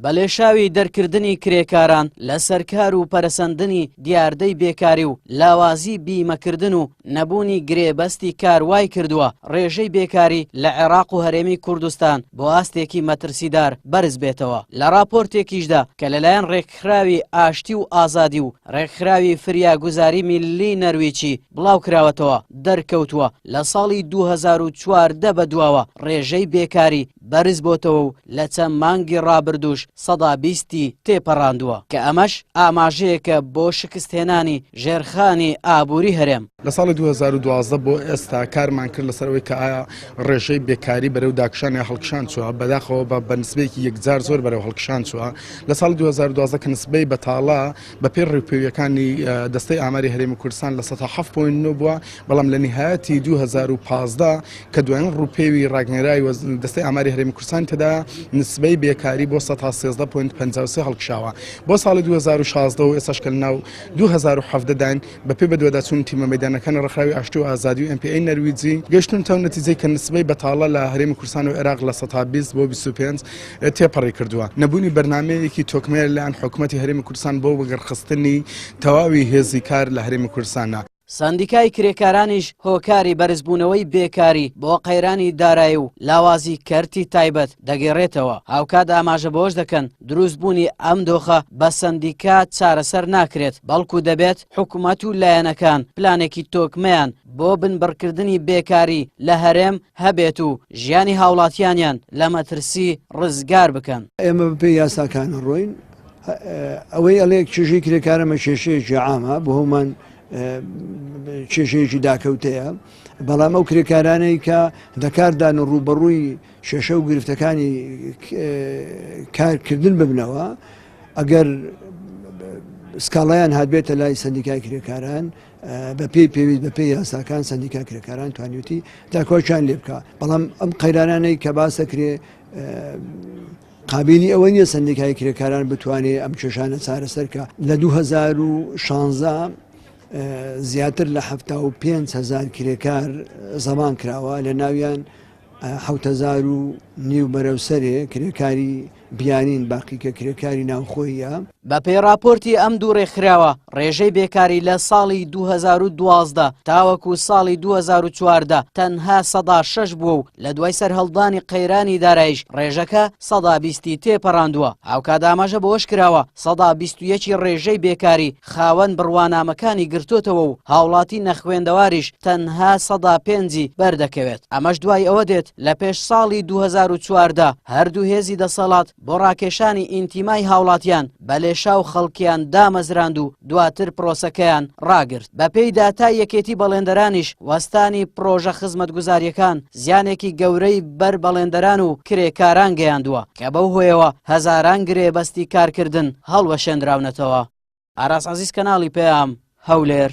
بەلێشاوی دەرکردنی کرێکاران لە سەرکار و پەرسەندنی دیاردەی بێکاری و لاوازی بیمەکردن و نەبوونی گرێبەستی کار وای کردووە ڕێژەی بێکاری لە عێراق و هەرێمی کوردستان بۆ ئاستێکی مەترسیدار بەرز بێتەوە. لە راپۆرتێکیشدا کە لەلایەن ڕێکخراوی ئاشتی و ئازادی و ڕێکخراوی فریاگوزاری میلی نەرویجی بڵاو کراوەتەوە دەرکەوتووە لە ساڵی 2014 بەدواوە ڕێژەی بێکاری بەرز بۆتەوە و لە چەند مانگی ڕابردووش 120 تێپەڕاندووە کە ئەمەش ئاماژەیەکە بۆ شکستهێنانی ژێرخانی ئابووری هەرێم. لە ساڵی 2012 بۆ ئێستا کارمان کرد لەسەرەوەی کە ئایا ڕێژەی بێکاری بەرەو داکشان یا هەڵکشان چووە بەداخەوە بە نسبەیەکی یەکجار زۆر بەرەو هەڵکشان چووە. لە ساڵی 2012 کە نسبەی بەتاڵا بە پێی ڕێپێویەکانی دەستەی ئاماری هەرێمی کوردستان لە 7.9 بووە، بەڵام لە نهایەتی 2015 کە دوایین ڕووپێوی ڕاگەنێرایی دەستەی ئاماری هەرێمی کوردستان تێدا نسبەی بێکاری بۆ 13.53 هەڵکشاوە. بۆ ساڵی 2016 و ئێستاش کە لەناو 2017 داین بەپێی بەدواداچوون تیمە مەیدانەکانی ڕێکخراوی ئاشتی و ئازادی و MPA نەرویجی گەیشتون تەو نەتیجەی کە نسبەی بەتاڵە لە هەرێمی کوردستان و عێراق لە 120 بۆ 25 تێپەڕی کردووە. نەبوونی بەرنامەیەکی تۆکمەیە لەلایەن حکوومەتی هەرێمی کوردستان بۆ وەگەڕخستنی تەواوی هێزی کار لە هەرێمی کوردستانە. سندیکای کرێکارانیش هۆکاری بەرزبوونەوەی بێکاری بۆ قەیرانی دارایی و لاوازی کەرتی تایبەت دەگەڕێتەوە. هاوکات ئاماژە بۆش دەکەن دروستبوونی ئەم دۆخە بە سندیکات چارەسەر ناکرێت، بەڵکو دەبێت حکوومەت و لایەنەکان پلانێکی تۆکمەیان بۆ بنبڕکردنی بێکاری لە هەرێم هەبێت و ژیانی هاوڵاتیانیان لە مەترسی ڕزگار بکەن. ئێمە بە پێی یاساکان ڕۆین ئەوەی ئەڵێک چێژەی کرێکارەمە کێشەیەکی عامە بۆ هەمان کێشەیەکی داکەوتەیە، بەڵام ئەو کرێکارانەی کە دەکاردان و ڕوبەڕووی شێشە و گرفتەکانی کارکردن ببنەوە ئەگەر سکاڵایان هاتبێتە لای سندیکای کرێکاران بە پێی پێویست بە پێی یاساکان سندیکای کرێکاران توانیوتی داکۆچیان لێ بکە. بەڵام ئەم قەیرانانەی کە باسەکرێ قابلی ئەوە نییە سندیکای کرێکاران بتوانێت ئەم کێشانە چارەسەرکە. لە 2016 زیاتر لە 75,000 کرێکار زەمان کراوە، لە ناویان 7,500 بەرەوسەرێ کرێکاری بیانین باقی کە کرێکاری ناوخۆیە. بە پێی راپۆرتی ئەم دوو ڕێکخراوە ڕێژەی بێکاری لە ساڵی 2012 تاوەکو ساڵی 2014 تەنها 106 بووە و لە دوای سەرهەڵدانی قەیرانی دارایش ڕێژەکە 120 تێپەڕاندووە. هاوکات ئاماژە بۆش کراوە 121 ڕێژەی بێکاری خاوەن بڕوانامەکانی گرتوتەوە و هاوڵاتی نەخوێندەواریش تەنها 105 بەردەکەوێت. ئەمەش دوای ئەوە دێت لە پێش ساڵی 2014 هەردوو هێزی دەسەڵات بۆ ڕاکێشانی ئینتیمای هاوڵاتیان بەلێشاو خەڵکیان دامەزراند و دواتر پرۆسەکەیان ڕاگرت. بە پێی داتای یەکێتی بەڵێندەرانیش وەستانی پرۆژە خزمەتگوزاریەکان زیانێکی گەورەی بەر بەڵێندەران و کرێکاران گەیاندووە کە بەو هۆیەوە هەزاران گرێبەستی کارکردن هەڵوەشێنراونەتەوە. ئاراس عەزیز کەناڵی پێام هەولێر.